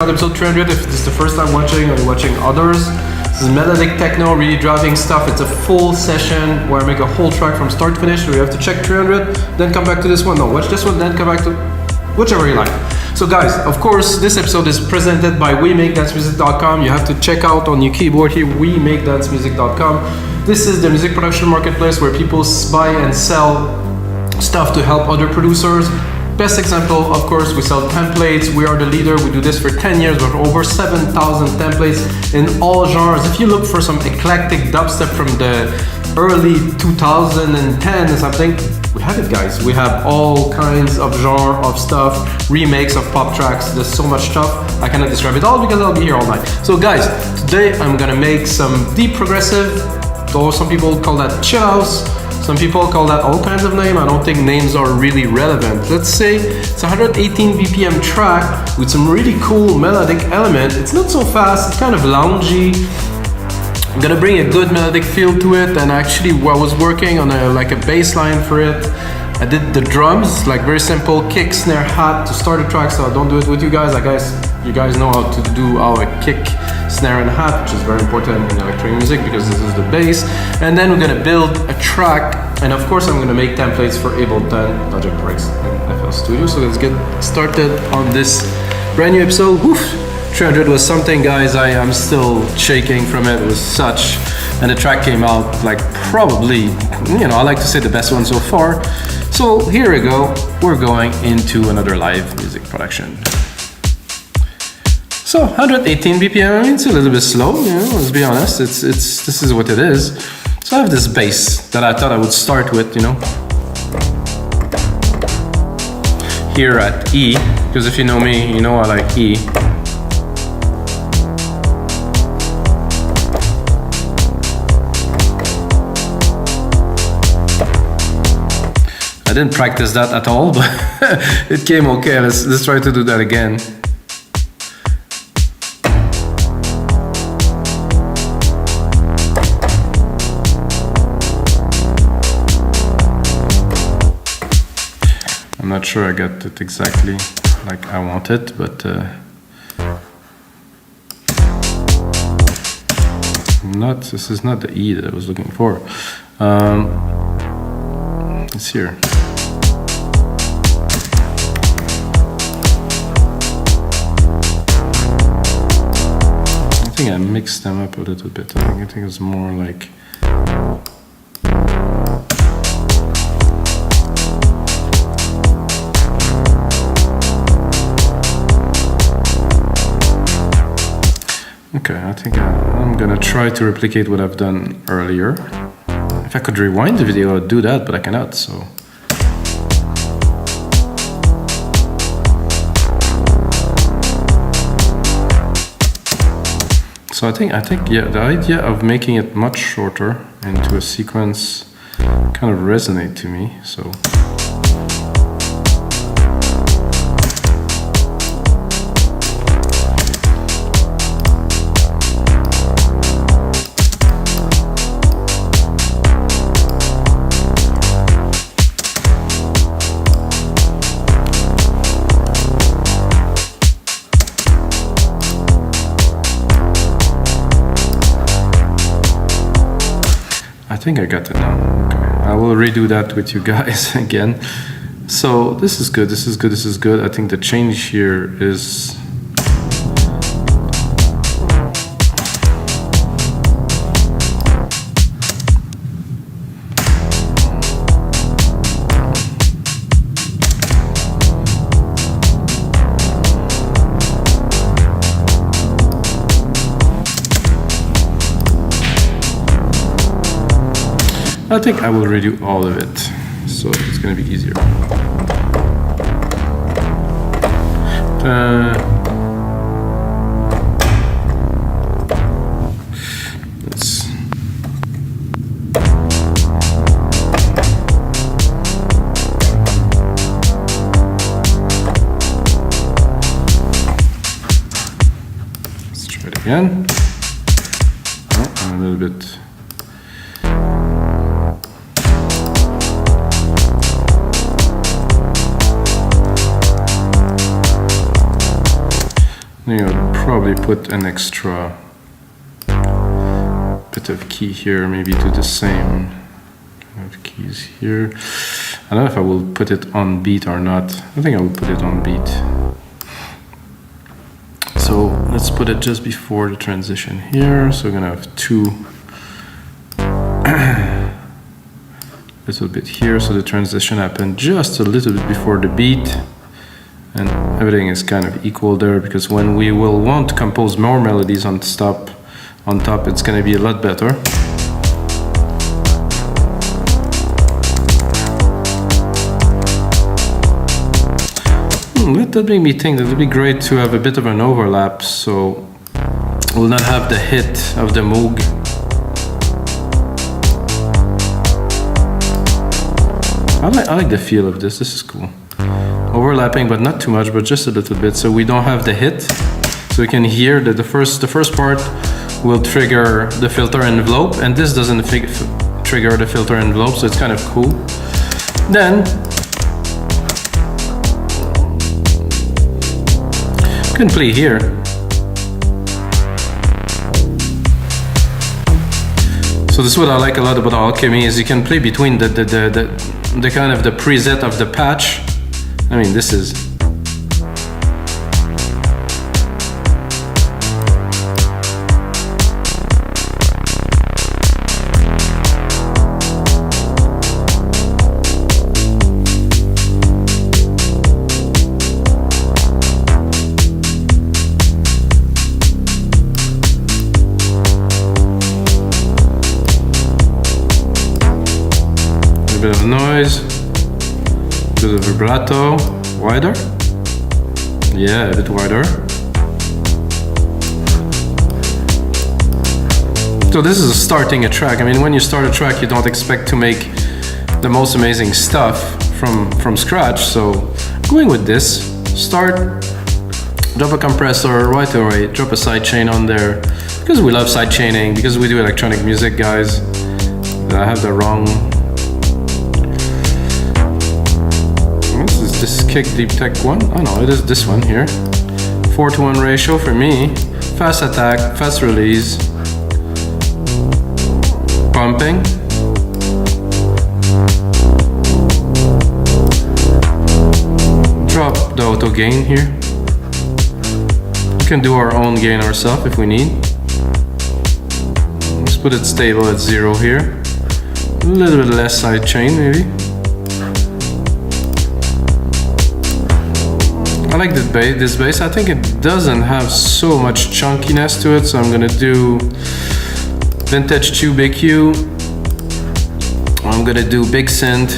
Episode 300 if this is the first time watching or you're watching others. This is melodic techno, really driving stuff. It's a full session where I make a whole track from start to finish. So you have to check 300, then come back to this one. No, watch this one, then come back to whichever you like. So guys, of course, this episode is presented by WeMakeDanceMusic.com. You have to check out on your keyboard here, WeMakeDanceMusic.com. This is the music production marketplace where people buy and sell stuff to help other producers. Best example, of course, we sell templates. We are the leader. We do this for 10 years. We have over 7,000 templates in all genres. If you look for some eclectic dubstep from the early 2010 or something, we have it, guys. We have all kinds of genre of stuff, remakes of pop tracks. There's so much stuff. I cannot describe it all because I'll be here all night. So guys, today I'm gonna make some deep progressive, or some people call that chill house. Some people call that all kinds of names. I don't think names are really relevant. Let's say it's a 118 BPM track with some really cool melodic element. It's not so fast, it's kind of loungy. I'm gonna bring a good melodic feel to it, and actually I was working on a bass line for it. I did the drums, like very simple kick, snare, hat to start a track, so I don't do it with you guys. I guess you guys know how to do a kick, snare and hat, which is very important in electronic music because this is the bass. And then we're gonna build a track, and of course I'm gonna make templates for Ableton, Logic Breaks, and FL Studio. So let's get started on this brand new episode. Woof! 300 was something, guys. I'm still shaking from it. It was such, and the track came out like probably, I like to say the best one so far. So here we go. We're going into another live music production. So 118 BPM. I mean, it's a little bit slow. Let's be honest. This is what it is. So I have this bass that I thought I would start with. Here at E, because if you know me, you know I like E. I didn't practice that at all, but it came okay. Let's try to do that again. I'm not sure I got it exactly like I want it, but this is not the E that I was looking for. It's here. I think I mixed them up a little bit. I think it's more like okay, I think I'm gonna try to replicate what I've done earlier. If I could rewind the video, I'd do that, but I cannot, so. So I think, yeah, the idea of making it much shorter into a sequence kind of resonate to me, so. I think I got it now. Okay. I will redo that with you guys again. So this is good, this is good, this is good. I think the change here is I think I will redo all of it, so it's going to be easier. Let's try it again. Oh, I'm a little bit. think I'll probably put an extra bit of key here, maybe do the same kind of keys here. I don't know if I will put it on beat or not. I think I will put it on beat. So let's put it just before the transition here. So we're gonna have two little bit here, so the transition happened just a little bit before the beat, and everything is kind of equal there, because when we will want to compose more melodies on top, it's going to be a lot better. That made me think that it would be great to have a bit of an overlap, so we'll not have the hit of the Moog. I like the feel of this. This is cool. Overlapping, but not too much, but just a little bit, so we don't have the hit. So we can hear that the first part will trigger the filter envelope, and this doesn't trigger the filter envelope, so it's kind of cool. Then you can play here. So this is what I like a lot about Alchemy, is you can play between the kind of the preset of the patch. I mean, this is a bit of noise, a bit of vibrato, wider, yeah, a bit wider. So this is starting a track. I mean, when you start a track, you don't expect to make the most amazing stuff from scratch. So going with this, start, drop a compressor right away, drop a sidechain on there, because we love sidechaining, because we do electronic music, guys. I have the wrong. This kick deep tech one? Oh no, it is this one here. 4:1 ratio for me. Fast attack, fast release. Pumping. Drop the auto gain here. We can do our own gain ourselves if we need. Let's put it stable at 0 here. A little bit less side chain maybe. I like this bass. I think it doesn't have so much chunkiness to it, so I'm gonna do vintage tube EQ. I'm gonna do big synth.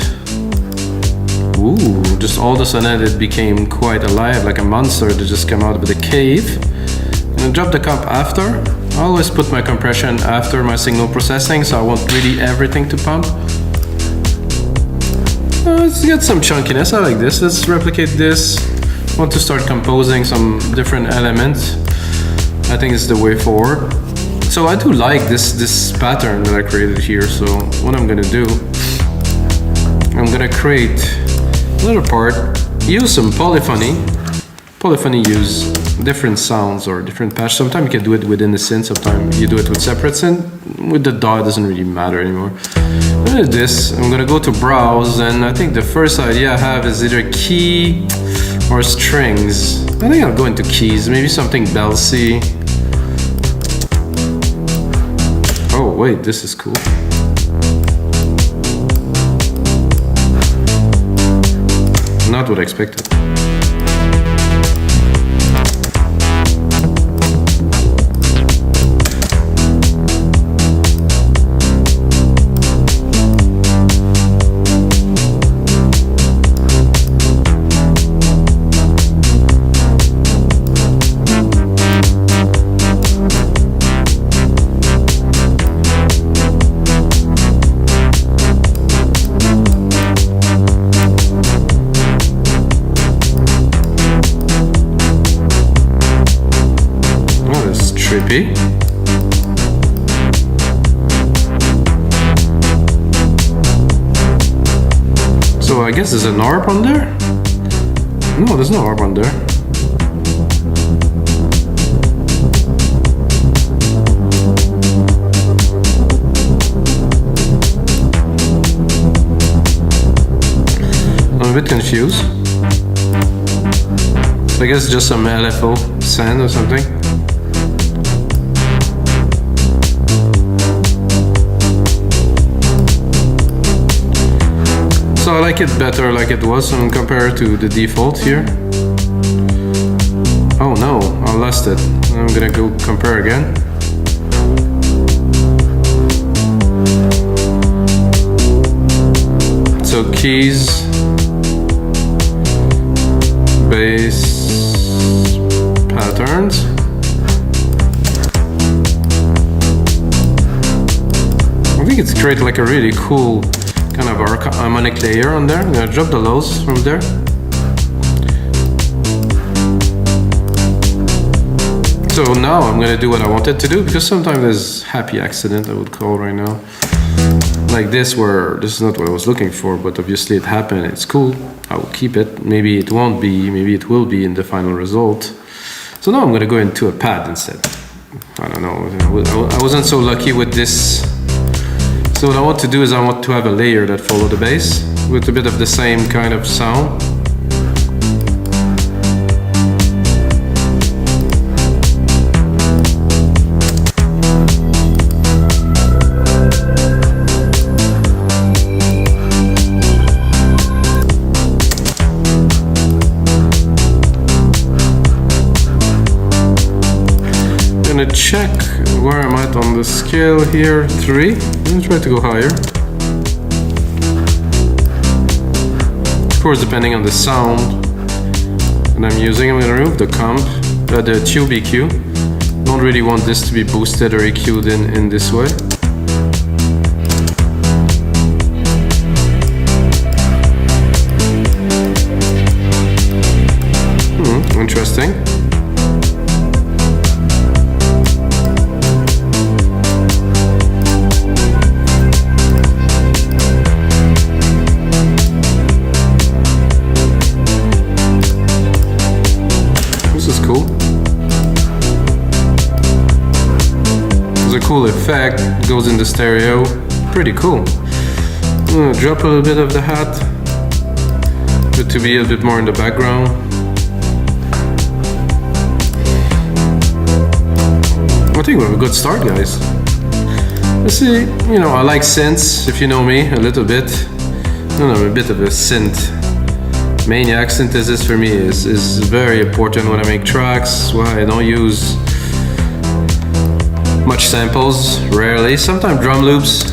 Ooh, just all of a sudden it became quite alive, like a monster that just came out of the cave. I'm gonna drop the comp after. I always put my compression after my signal processing, so I want really everything to pump. Let's get some chunkiness. I like this. Let's replicate this. Want to start composing some different elements. I think it's the way forward. So I do like this pattern that I created here. So what I'm gonna do, I'm gonna create another part, use some polyphony. Polyphony use different sounds or different patch. Sometimes you can do it within the synth, sometimes you do it with separate synth. With the DAW, it doesn't really matter anymore. Look this, I'm gonna go to browse, and I think the first idea I have is either key or strings. I think I'll go into keys, maybe something belsy. Oh wait, this is cool. Not what I expected. Trippy. So I guess there's an ARP on there? No, there's no ARP on there. I'm a bit confused. I guess just some LFO sand or something. So I like it better like it was compared to the default here. Oh no, I lost it. I'm gonna go compare again. So keys, bass, patterns. I think it's created like a really cool kind of harmonic layer on there. I'm gonna drop the lows from there. So now I'm gonna do what I wanted to do, because sometimes there's happy accident, I would call right now. Like this, where this is not what I was looking for, but obviously it happened, it's cool. I will keep it. Maybe it won't be, maybe it will be in the final result. So now I'm gonna go into a pad instead. I don't know, I wasn't so lucky with this. So what I want to do is I want to have a layer that follow the bass with a bit of the same kind of sound. Check where I'm at on the scale here, 3. I'm gonna try to go higher. Of course, depending on the sound that I'm using, I'm gonna remove the comp, the tube EQ. Don't really want this to be boosted or EQ'd in this way. Interesting. Cool effect, goes in the stereo, pretty cool. I'm gonna drop a little bit of the hat, but to be a bit more in the background. I think we have a good start, guys. Let's see, you know, I like synths, if you know me a little bit. I'm a bit of a synth maniac. Synthesis for me is very important when I make tracks, why I don't use much samples, rarely. Sometimes drum loops.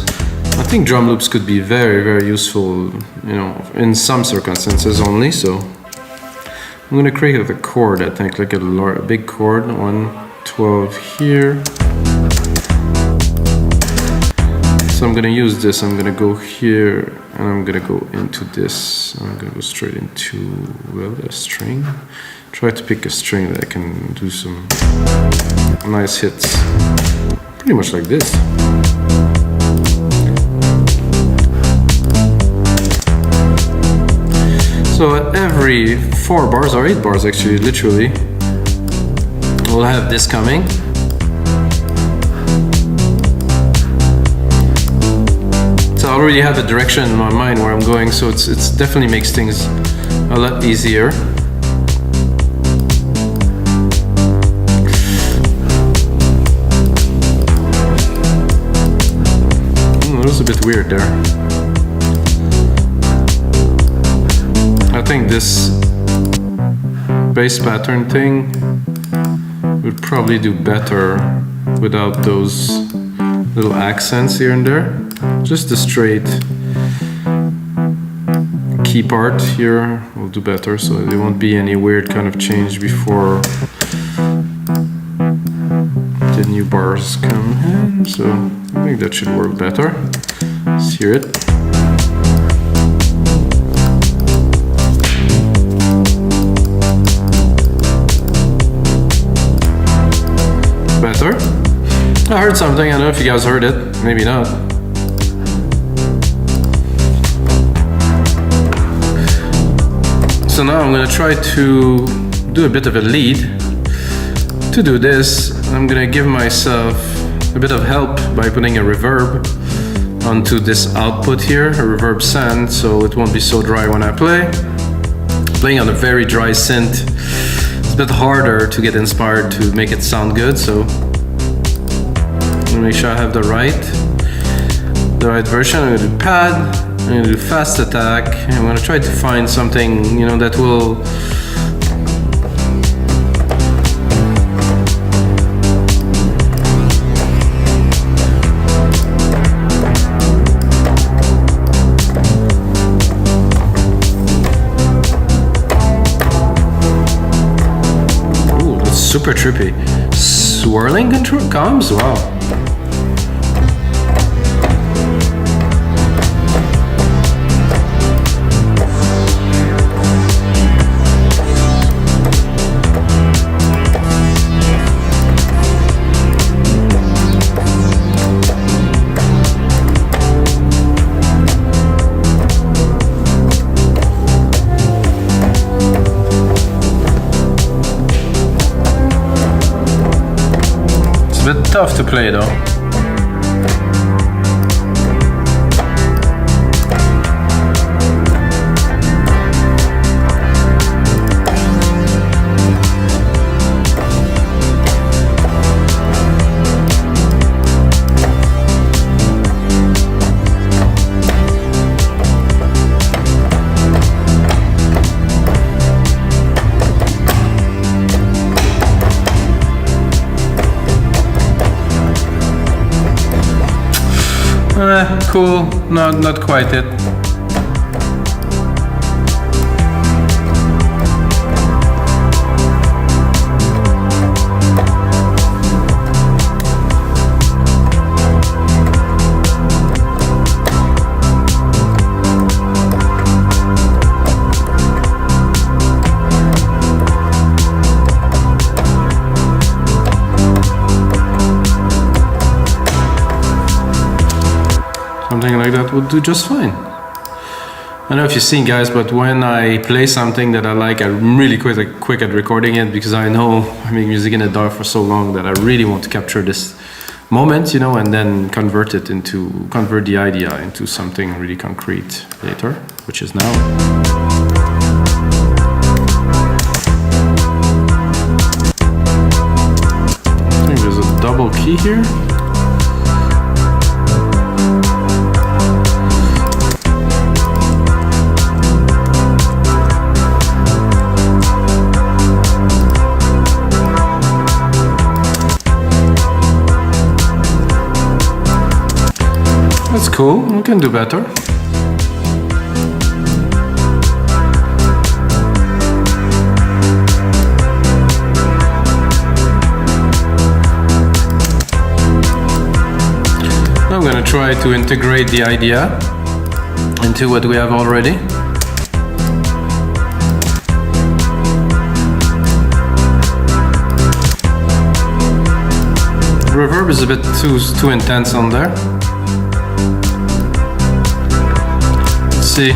I think drum loops could be very, very useful, you know, in some circumstances only. So I'm gonna create a chord, I think, like a big chord, 112 here. So I'm gonna use this. I'm gonna go here, and I'm gonna go into this. I'm gonna go straight into, well, a string. Try to pick a string that I can do some nice hits. Pretty much like this. So at every 4 bars or 8 bars, actually, literally, we'll have this coming. So I already have a direction in my mind where I'm going, so it's definitely makes things a lot easier. It was a bit weird there. I think this bass pattern thing would probably do better without those little accents here and there. Just the straight key part here will do better, so there won't be any weird kind of change before the new bars come in. So I think that should work better. Let's hear it. Better. I heard something, I don't know if you guys heard it, maybe not. So now I'm gonna try to do a bit of a lead. To do this, I'm gonna give myself a bit of help by putting a reverb onto this output here, a reverb send, so it won't be so dry when I play. Playing on a very dry synth, it's a bit harder to get inspired to make it sound good, so I'm gonna make sure I have the right version. I'm gonna do pad, I'm gonna do fast attack, and I'm gonna try to find something, you know, that will super trippy. Swirling control comes? Wow. It's a bit tough to play though. Cool, not quite it. Something like that would do just fine. I don't know if you've seen, guys, but when I play something that I like, I'm really quick at recording it, because I know I make music in the dark for so long that I really want to capture this moment, you know, and then convert the idea into something really concrete later, which is now. I think there's a double key here. That's cool, we can do better. I'm gonna try to integrate the idea into what we have already. Reverb is a bit too intense on there. See.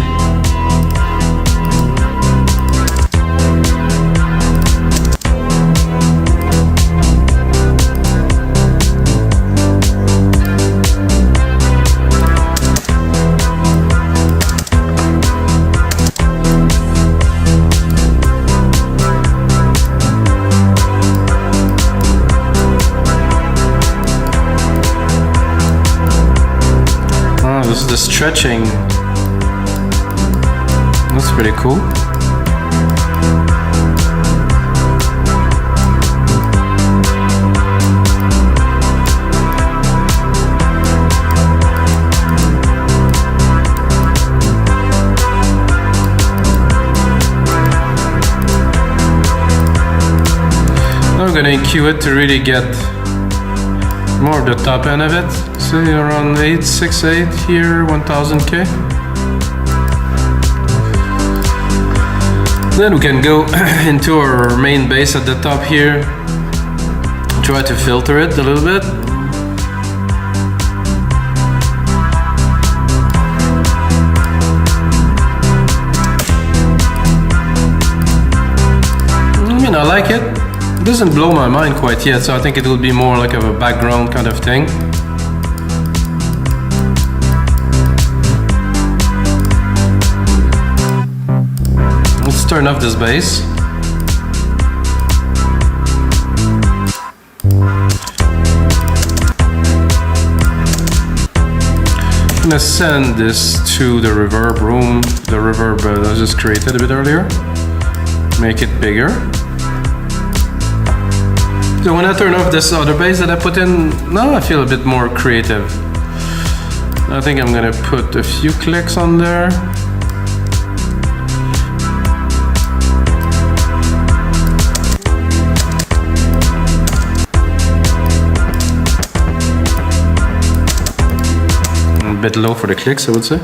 Oh, this is the stretching. That's pretty cool. Now I'm gonna EQ it to really get more of the top end of it. Say around 868 here, 1000K. Then we can go into our main bass at the top here, try to filter it a little bit. I mean, I like it. It doesn't blow my mind quite yet, so I think it will be more like of a background kind of thing. turn off this bass. I'm gonna send this to the reverb room, the reverb that I just created a bit earlier. Make it bigger. So when I turn off this other bass that I put in, now I feel a bit more creative. I think I'm gonna put a few clicks on there. A bit low for the clicks, I would say.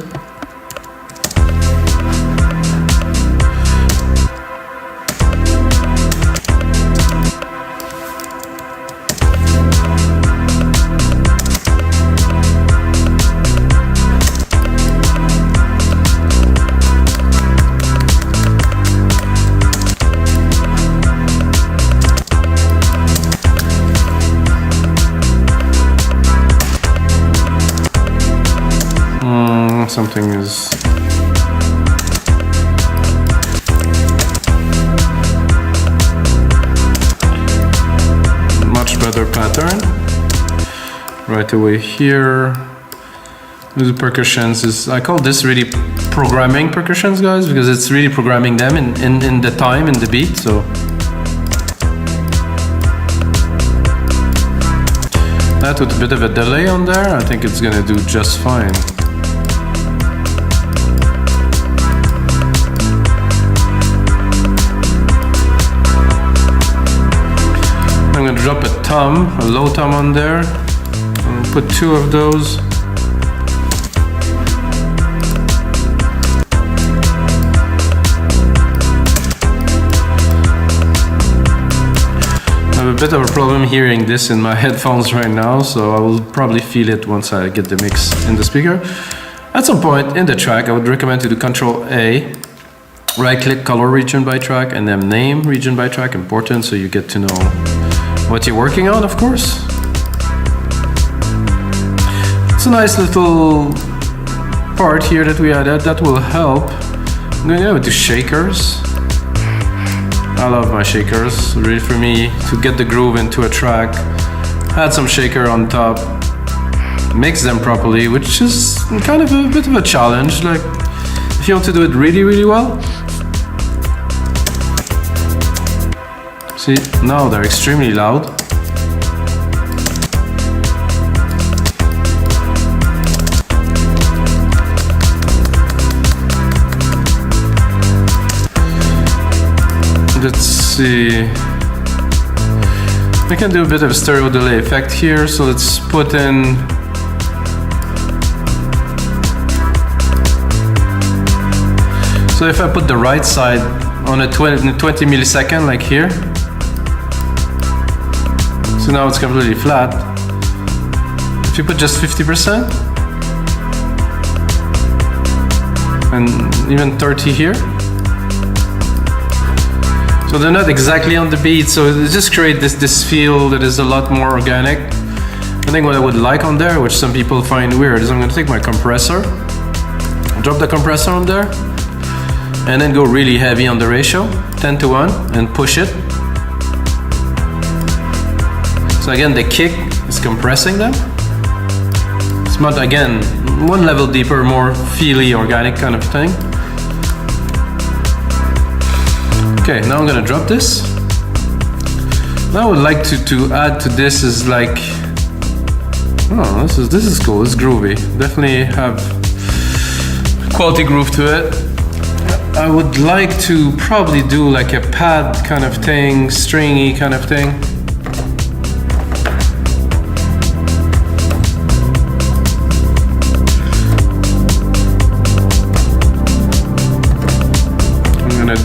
Something is much better pattern right away here. The percussions is, I call this really programming percussions, guys, because it's really programming them in the time, in the beat. So that with a bit of a delay on there, I think it's gonna do just fine. I'm gonna drop a tom, a low tom on there. I'll put 2 of those. I have a bit of a problem hearing this in my headphones right now, so I will probably feel it once I get the mix in the speaker. At some point in the track, I would recommend to do Control A, right click color region by track, and then name region by track, important, so you get to know what you're working on, of course. It's a nice little part here that we added that will help. I'm going to go to shakers. I love my shakers, really, for me to get the groove into a track. Add some shaker on top, mix them properly, which is kind of a bit of a challenge. Like, if you want to do it really, really well. See, now they're extremely loud. Let's see. We can do a bit of a stereo delay effect here, so let's put in so if I put the right side on a 20 millisecond, like here. So now it's completely flat. If you put just 50% and even 30 here, so they're not exactly on the beat, so it just create this feel that is a lot more organic. I think what I would like on there, which some people find weird, is I'm going to take my compressor, drop the compressor on there, and then go really heavy on the ratio, 10:1, and push it. So again, the kick is compressing them. It's not, again, one level deeper, more feely, organic kind of thing. Okay, now I'm gonna drop this. Now I would like to add to this is like, oh, this is cool, it's groovy. Definitely have quality groove to it. I would like to probably do like a pad kind of thing, stringy kind of thing.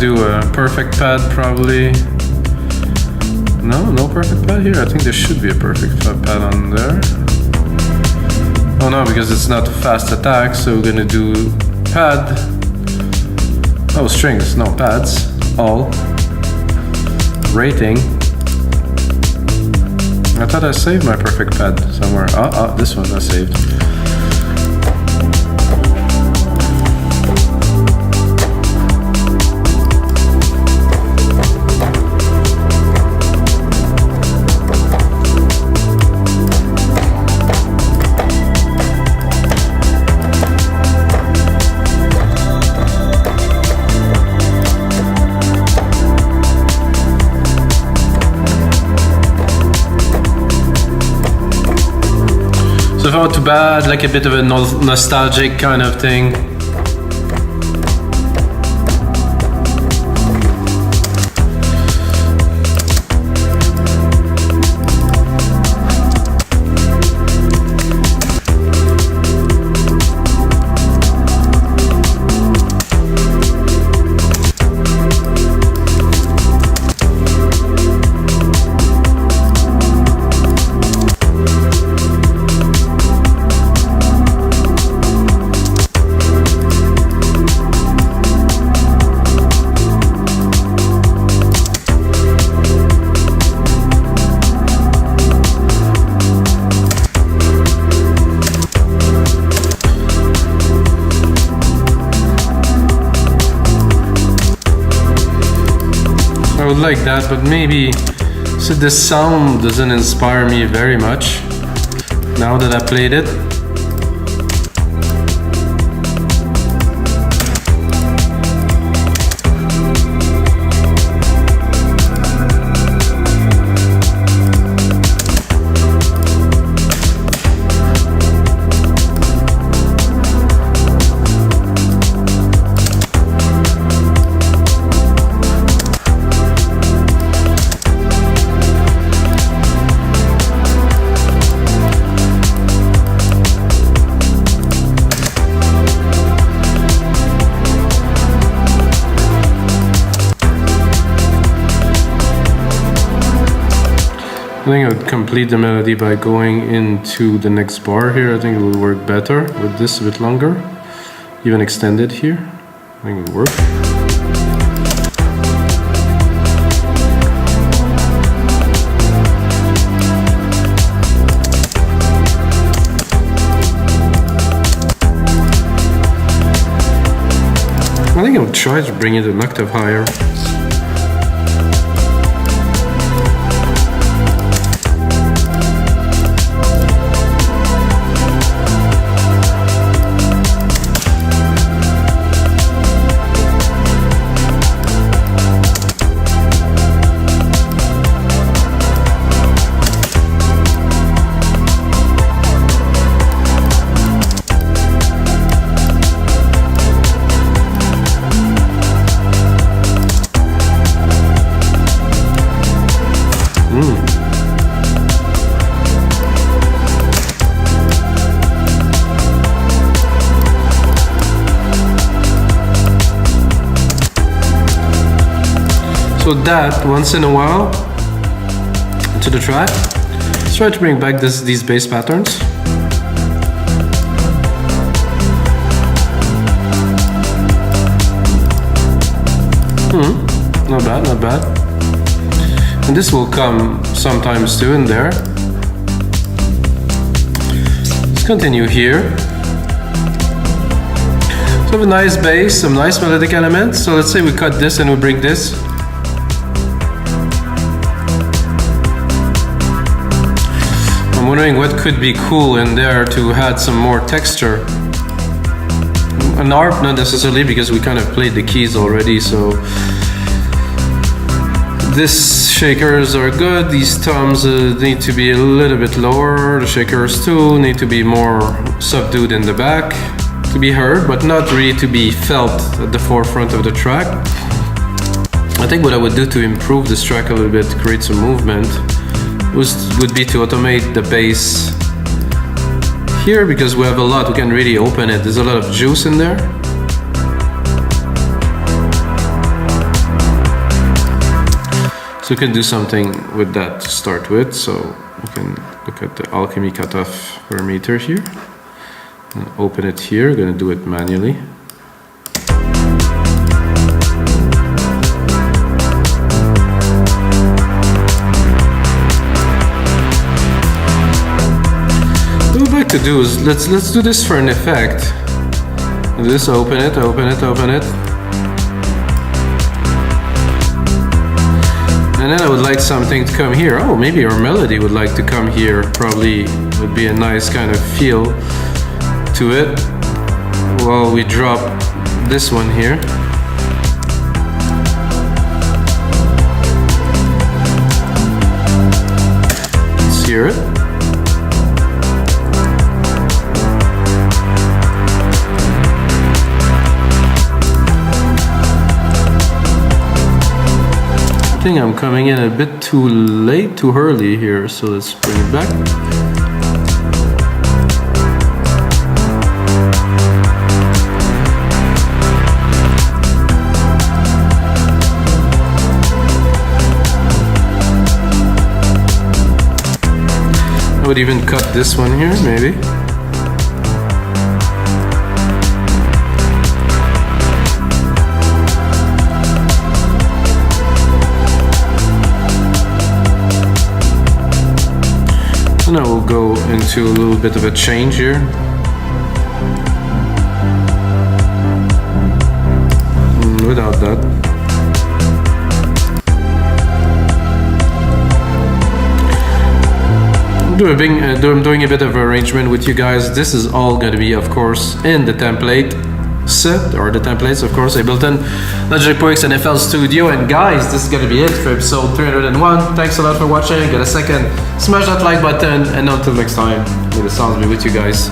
Do a perfect pad probably. No perfect pad here. I think there should be a perfect pad on there. Oh no, because it's not a fast attack, so we're gonna do pad. Oh, strings, no pads. All. Rating. I thought I saved my perfect pad somewhere. This one I saved. So if I want to add like a bit of a nostalgic kind of thing. I would like that, but maybe so the sound doesn't inspire me very much now that I played it. I think I would complete the melody by going into the next bar here. I think it will work better with this a bit longer, even extended here. I think it will work. I think I would try to bring it an octave higher. So that, once in a while, to the track, let's try to bring back these bass patterns. Not bad, not bad. And this will come sometimes too in there. Let's continue here. So we have a nice bass, some nice melodic elements. So let's say we cut this and we bring this. I'm wondering what could be cool in there to add some more texture. An harp, not necessarily, because we kind of played the keys already, so these shakers are good. These toms need to be a little bit lower. The shakers too need to be more subdued in the back to be heard, but not really to be felt at the forefront of the track. I think what I would do to improve this track a little bit, to create some movement, would be to automate the bass here, because we have a lot, we can really open it. There's a lot of juice in there. So we can do something with that to start with. So we can look at the Alchemy cutoff parameter here. Open it here, I'm gonna do it manually. To do is let's do this for an effect. This, open it. And then I would like something to come here. Oh, maybe our melody would like to come here. Probably would be a nice kind of feel to it. While we drop this one here. Let's hear it. think I'm coming in a bit too late, too early here, so let's bring it back. I would even cut this one here, maybe. And I will go into a little bit of a change here. Without that. I'm doing a bit of arrangement with you guys. This is all going to be, of course, in the template set, or the templates, of course, Ableton, Logic Pro X, and FL Studio. And guys, this is going to be it for episode 301. Thanks a lot for watching. Get a second, smash that like button, and until next time, may the sounds be with you guys.